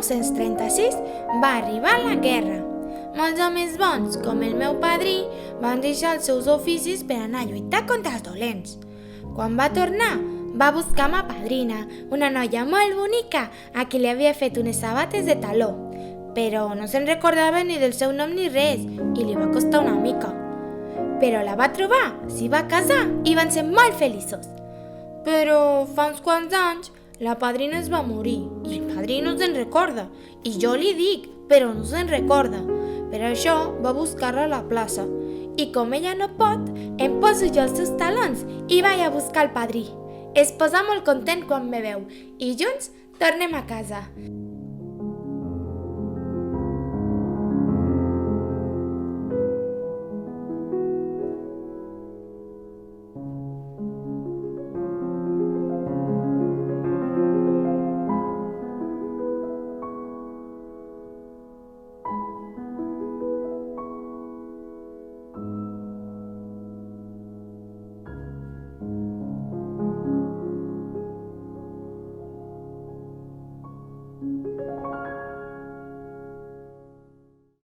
1936 va arribar la guerra. Molts homes bons, com el meu padrí, van deixar els seus oficis per anar a lluitar contra els dolents. Quan va tornar, va buscar ma padrina, una noia molt bonica, a qui li havia fet unes sabates de taló, però no se'n recordava ni del seu nom ni res, i li va costar una mica. Però la va trobar, s'hi va casar i van ser molt feliços. Però fa uns quants anys la padrina es va morir i el padrí no se'n recorda, i jo li dic, però no se'n recorda. Per això va buscar-la a la plaça, i com ella no pot, em poso jo els seus talons i vaig a buscar el padrí. Es posa molt content quan me veu i junts tornem a casa.